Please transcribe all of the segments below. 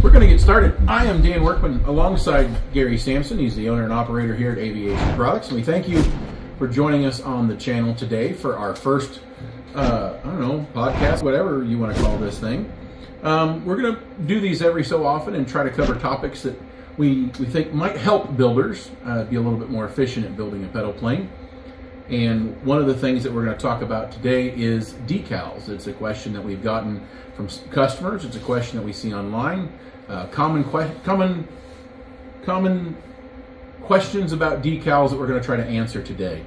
We're going to get started. I am Dan Workman alongside Gary Sampson. He's the owner and operator here at Aviation Products. And we thank you for joining us on the channel today for our first, I don't know, podcast, whatever you want to call this thing. We're going to do these every so often and try to cover topics that we think might help builders be a little bit more efficient at building a pedal plane. And one of the things that we're going to talk about today is decals. It's a question that we've gotten from customers. It's a question that we see online. Common questions about decals that we're going to try to answer today.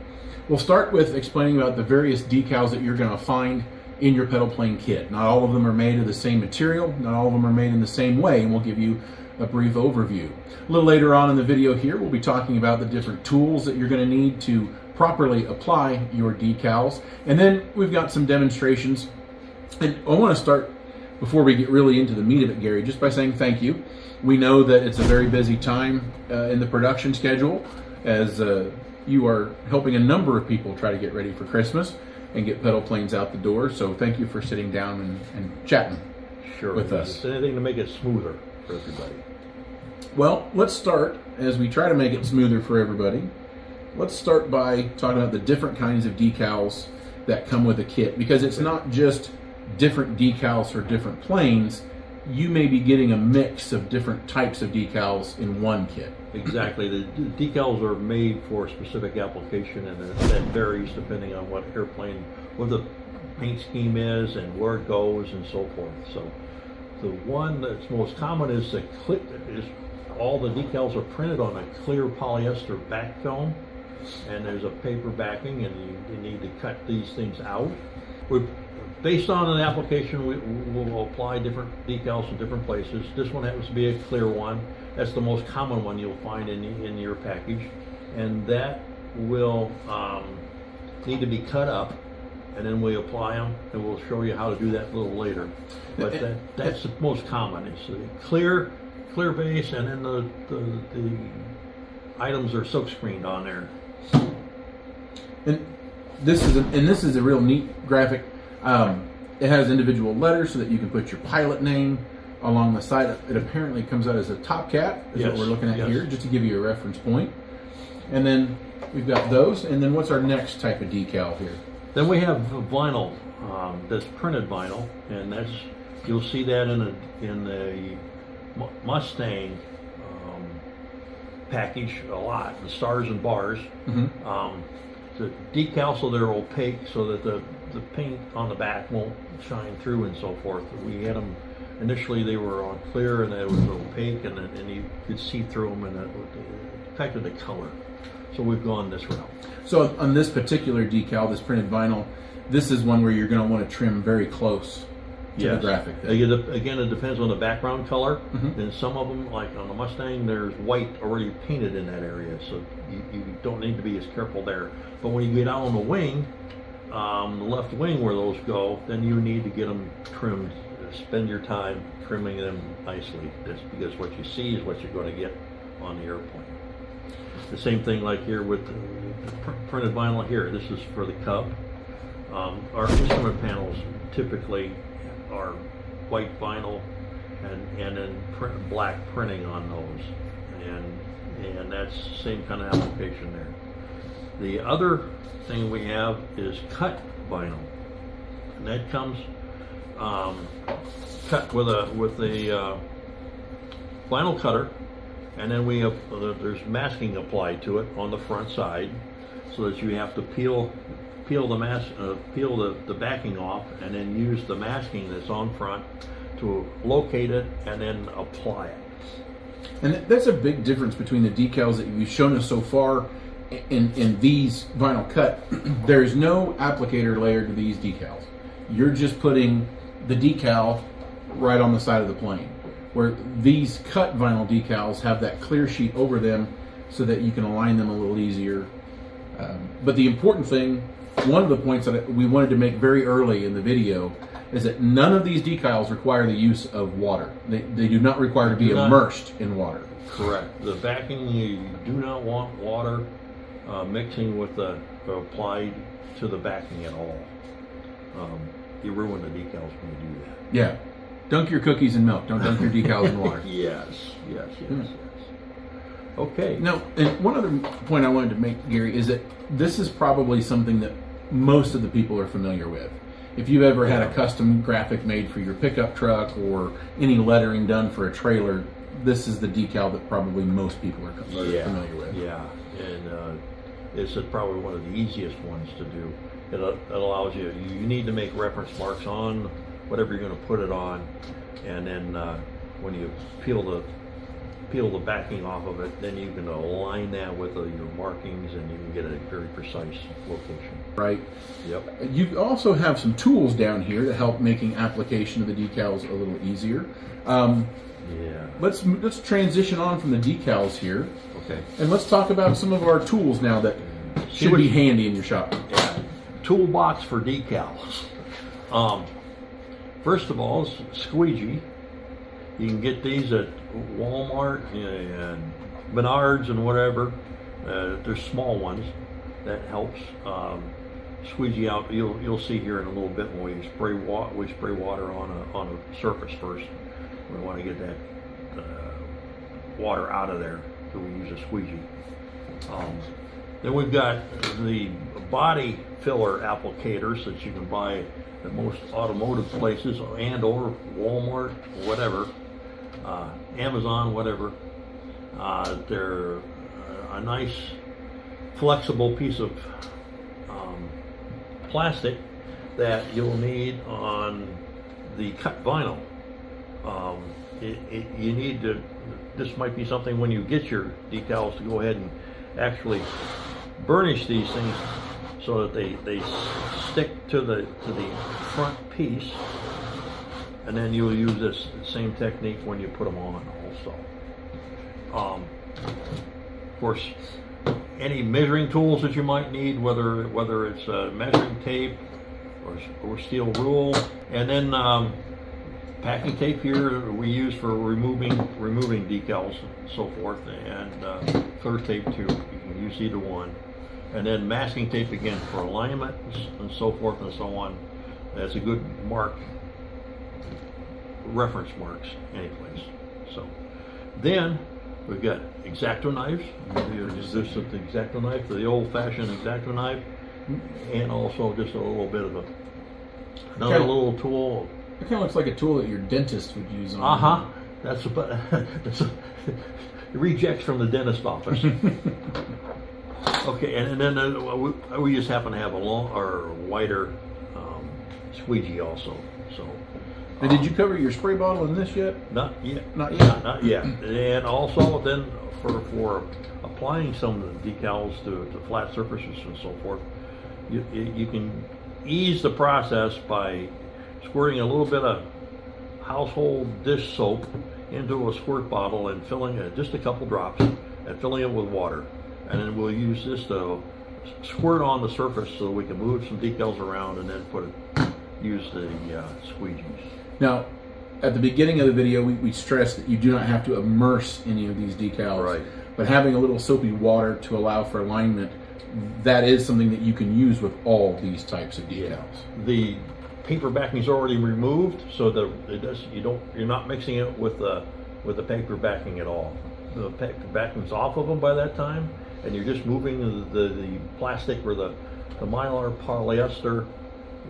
We'll start with explaining about the various decals that you're going to find in your pedal plane kit. Not all of them are made of the same material. Not all of them are made in the same way, and we'll give you a brief overview. A little later on in the video here, we'll be talking about the different tools that you're going to need to properly apply your decals. And then we've got some demonstrations. And I want to start, before we get really into the meat of it, Gary, just by saying thank you. We know that it's a very busy time in the production schedule as you are helping a number of people try to get ready for Christmas and get pedal planes out the door. So thank you for sitting down and chatting with us. Just anything to make it smoother for everybody. Well, let's start, as we try to make it smoother for everybody, let's start by talking about the different kinds of decals that come with a kit, because it's not just different decals for different planes. You may be getting a mix of different types of decals in one kit. Exactly. The decals are made for a specific application, and that varies depending on what airplane, what the paint scheme is and where it goes and so forth. So the one that's most common is all the decals are printed on a clear polyester back film, and there's a paper backing, and you need to cut these things out. Based on an application, we will apply different decals in different places. This one happens to be a clear one. That's the most common one you'll find in your package, and that will need to be cut up, and then we apply them, and we'll show you how to do that a little later. But that's the most common. It's a clear base, and then the items are silk screened on there. And this is a real neat graphic. It has individual letters so that you can put your pilot name along the side. It apparently comes out as a top cap, is what we're looking at here, just to give you a reference point. And then we've got those. And then what's our next type of decal here? Then we have vinyl, that's printed vinyl, and that's, you'll see that in the Mustang package a lot, the stars and bars. Mm-hmm. The decals, so they're opaque, so that the paint on the back won't shine through and so forth. We had them initially; they were on clear, and it was opaque, and you could see through them, and it affected the color. So we've gone this route. So on this particular decal, this printed vinyl, this is one where you're going to want to trim very close to the graphic. Again, it depends on the background color. Mm-hmm. And some of them, like on the Mustang, there's white already painted in that area, so you don't need to be as careful there. But when you get out on the wing, the left wing where those go, then you need to get them trimmed. Spend your time trimming them nicely. That's because what you see is what you're going to get on the airplane. The same thing like here with the printed vinyl here. This is for the Cub. Our instrument panels typically are white vinyl and then black printing on those, and that's the same kind of application there. The other thing we have is cut vinyl, and that comes cut with a vinyl cutter, and then we have there's masking applied to it on the front side, so that you have to peel the backing off, and then use the masking that's on front to locate it and then apply it. And that's a big difference between the decals that you've shown us so far in these vinyl cut. There's no applicator layer to these decals. You're just putting the decal right on the side of the plane, where these cut vinyl decals have that clear sheet over them so that you can align them a little easier. But the important thing, one of the points that we wanted to make very early in the video, is that none of these decals require the use of water. They do not require to be immersed in water. Correct. The backing, you do not want water mixing with applied to the backing at all. You ruin the decals when you do that. Yeah. Dunk your cookies in milk. Don't dunk your decals in water. Yes. Okay. Now, and one other point I wanted to make, Gary, is that this is probably something that most of the people are familiar with. If you've ever had a custom graphic made for your pickup truck or any lettering done for a trailer, this is the decal that probably most people are familiar with. Yeah, and it's probably one of the easiest ones to do. It allows you need to make reference marks on whatever you're going to put it on, and then when you peel the backing off of it, then you can align that with your markings, and you can get a very precise location. Right. Yep. You also have some tools down here to help making application of the decals a little easier. Let's transition on from the decals here. Okay. And let's talk about some of our tools now that should be handy in your shop. Yeah. Toolbox for decals. First of all, squeegee. You can get these at Walmart and Menards and whatever. There's small ones. That helps squeegee out. You'll see here in a little bit when we spray water on a surface first. We want to get that water out of there, so we use a squeegee. Then we've got the body filler applicators that you can buy at most automotive places and or Walmart, whatever, Amazon, whatever. They're a nice flexible piece of plastic that you'll need on the cut vinyl. You need to, this might be something when you get your decals, to go ahead and actually burnish these things so that they stick to the front piece, and then you'll use this same technique when you put them on also. Of course, any measuring tools that you might need, whether it's measuring tape or steel rule, and then packing tape here we use for removing decals and so forth, and clear tape too. You can use either one. And then masking tape again for alignment and so forth and so on. That's a good mark, reference marks anyplace. So then we've got X-Acto knives. This is the X-Acto knife, the old-fashioned X-Acto knife, and also just a little bit of another little tool. It kind of looks like a tool that your dentist would use on. That's rejects from the dentist office. Okay, and then we just happen to have a long or wider squeegee also. So. And did you cover your spray bottle in this yet? Not yet. Not yet. Not yet. And also then for applying some of the decals to flat surfaces and so forth, you can ease the process by squirting a little bit of household dish soap into a squirt bottle and filling it, just a couple drops, and filling it with water. And then we'll use this to squirt on the surface so we can move some decals around, and then use the squeegees. Now, at the beginning of the video, we stressed that you do not have to immerse any of these decals. Right. But having a little soapy water to allow for alignment, that is something that you can use with all these types of decals. Yeah. The paper backing is already removed, so you're not mixing it with the paper backing at all. The paper backing's off of them by that time, and you're just moving the plastic or the mylar polyester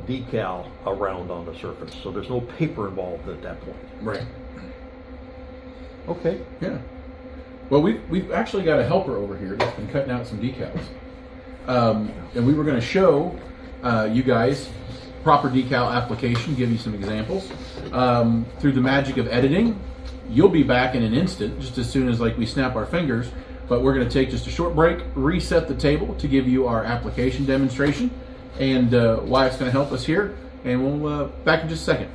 decal around on the surface. So there's no paper involved at that point. Right. Okay. Yeah. Well, we've actually got a helper over here that's been cutting out some decals. And we were going to show you guys proper decal application, give you some examples. Through the magic of editing, you'll be back in an instant, just as soon as we snap our fingers. But we're going to take just a short break, reset the table to give you our application demonstration and why it's going to help us here. And we'll back in just a second.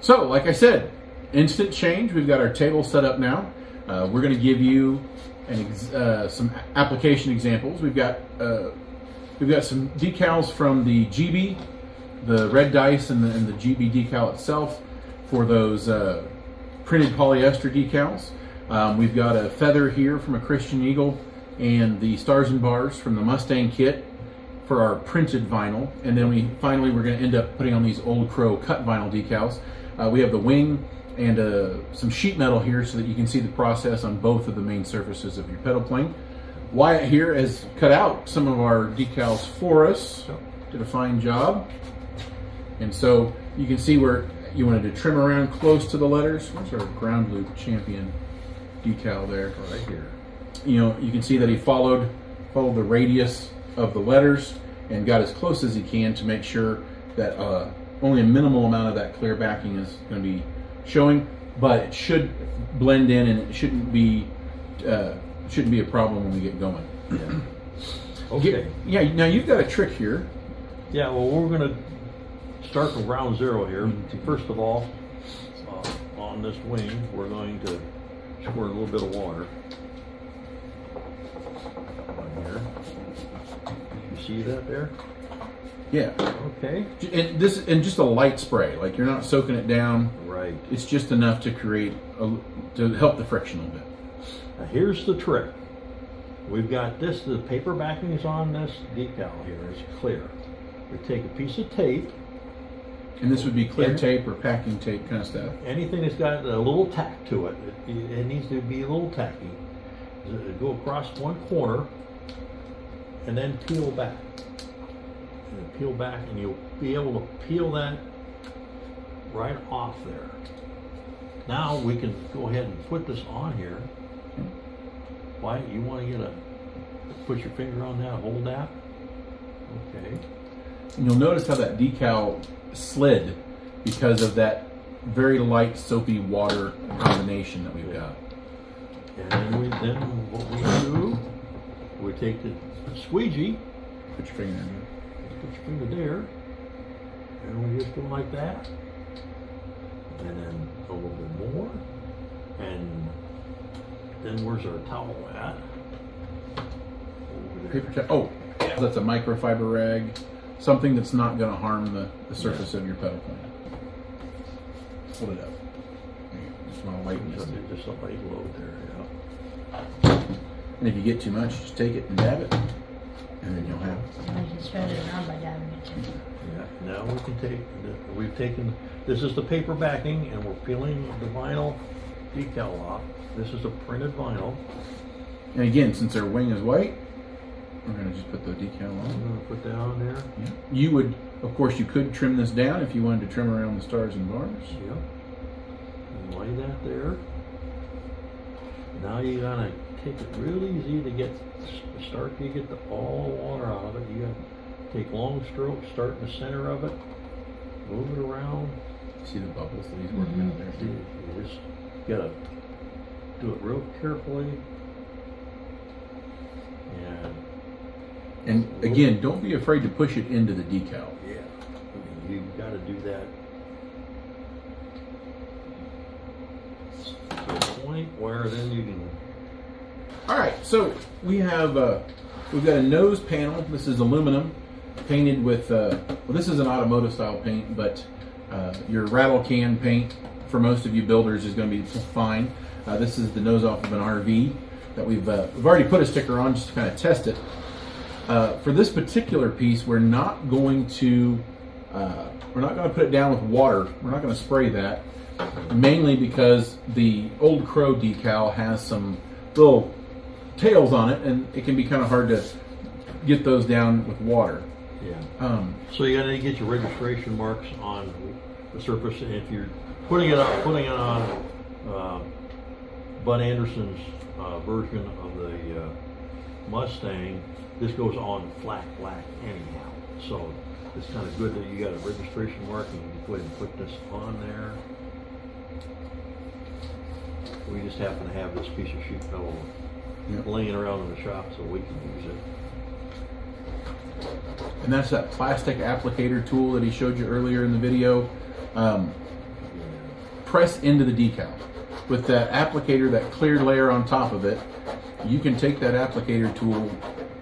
So, like I said, instant change. We've got our table set up now. We're going to give you some application examples. We've got some decals from the GB, the red dice, and the GB decal itself for those printed polyester decals. We've got a feather here from a Christian Eagle and the stars and bars from the Mustang kit for our printed vinyl. And then we're going to end up putting on these Old Crow cut vinyl decals. We have the wing and some sheet metal here so that you can see the process on both of the main surfaces of your pedal plane. Wyatt here has cut out some of our decals for us. Did a fine job. And so you can see where you wanted to trim around close to the letters. Where's our ground loop champion decal there? Right here. You know, you can see that he followed the radius of the letters and got as close as he can to make sure that only a minimal amount of that clear backing is going to be showing, but it should blend in and it shouldn't be a problem when we get going. Yeah. Okay. Yeah. Now you've got a trick here. Yeah. Well, we're going to start from ground zero here. First of all, on this wing, we're going to squirt a little bit of water on here. You see that there? Yeah. Okay. And just a light spray, like you're not soaking it down. Right. It's just enough to to help the friction a little bit. Now here's the trick. We've got this. The paper backings on this decal here is clear. We take a piece of tape. And this would be clear tape or packing tape kind of stuff. Anything that's got a little tack to it, it needs to be a little tacky. Go across one corner and then peel back. And peel back, and you'll be able to peel that right off there. Now we can go ahead and put this on here. Why you want to put your finger on that, hold that? Okay. And you'll notice how that decal slid because of that very light soapy water combination that we've got. And then what we do, we take the squeegee. Put your finger in there. Put your finger there, and we just go like that, and then a little bit more, and then where's our towel at? Over there. Paper towel. Oh, yeah. That's a microfiber rag, something that's not going to harm the surface of your pedal plane. Hold it up. Just want to lighten this. Just a light load there, yeah. And if you get too much, just take it and dab it. And then you'll have it. I can spread it around by dabbing it too. Yeah, now we can we've taken, this is the paper backing, and we're peeling the vinyl decal off. This is a printed vinyl. And again, since our wing is white, we're going to just put the decal on. I'm going to put that on there. Yeah. You would, of course, you could trim this down if you wanted to trim around the stars and bars. Yep. And lay that there. Now you gotta take it real easy to get all the water out of it. You gotta take long strokes, start in the center of it, move it around. See the bubbles that he's working out there? You just gotta do it real carefully. And again, don't be afraid to push it into the decal. Yeah, you've got to do that to a point where then you can. All right, so we've got a nose panel. This is aluminum, painted with. Well, this is an automotive style paint, but your rattle can paint for most of you builders is going to be fine. This is the nose off of an RV that we've already put a sticker on just to kind of test it. For this particular piece, we're not going to put it down with water. We're not going to spray that, mainly because the Old Crow decal has some little tails on it, and it can be kind of hard to get those down with water. Yeah. So you got to get your registration marks on the surface, and if you're putting it on Bud Anderson's version of the Mustang, this goes on flat black anyhow. So it's kind of good that you got a registration mark, and you can go ahead and put this on there. We just happen to have this piece of sheet metal laying around in the shop, so we can use it. And that's that plastic applicator tool that he showed you earlier in the video. Press into the decal. With that applicator, that clear layer on top of it, you can take that applicator tool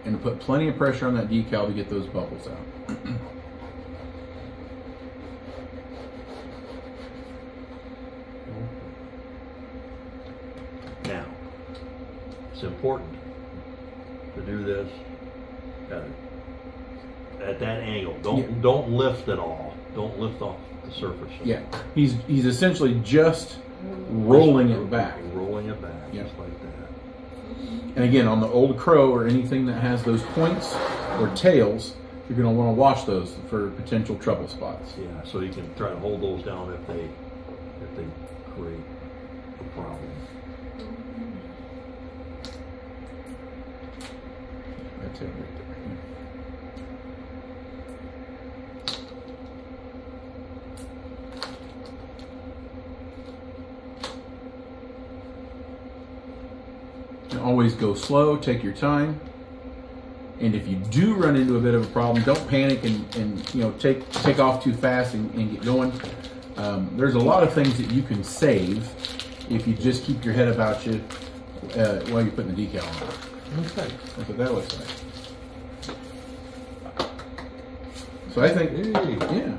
and put plenty of pressure on that decal to get those bubbles out. Now, it's important to do this at that angle. Don't lift at all. don't lift off the surface. Yeah, he's essentially just rolling it back. Rolling it back, Yep. just like that. And again, on the old Crow or anything that has those points or tails, you're going to want to wash those for potential trouble spots. Yeah, so you can try to hold those down if they create a problem. That's it right there. And always go slow, take your time. And if you do run into a bit of a problem, don't panic and you know, take off too fast and get going. There's a lot of things that you can save if you just keep your head about you while you're putting the decal on. Okay. That's what that looks like. So I think, yeah.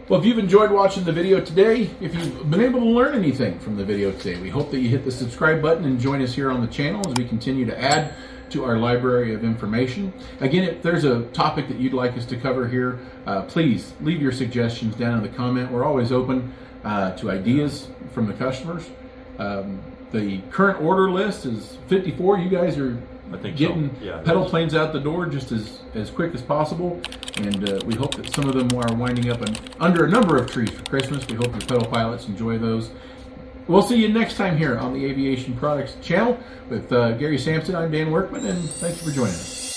Well, if you've enjoyed watching the video today, if you've been able to learn anything from the video today, we hope that you hit the subscribe button and join us here on the channel as we continue to add to our library of information. Again, if there's a topic that you'd like us to cover here, please leave your suggestions down in the comment. We're always open to ideas from the customers. The current order list is 54. You guys are getting pedal planes out the door just as quick as possible. And we hope that some of them are winding up under a number of trees for Christmas. We hope your pedal pilots enjoy those. We'll see you next time here on the Aviation Products channel with Gary Sampson. I'm Dan Workman, and thank you for joining us.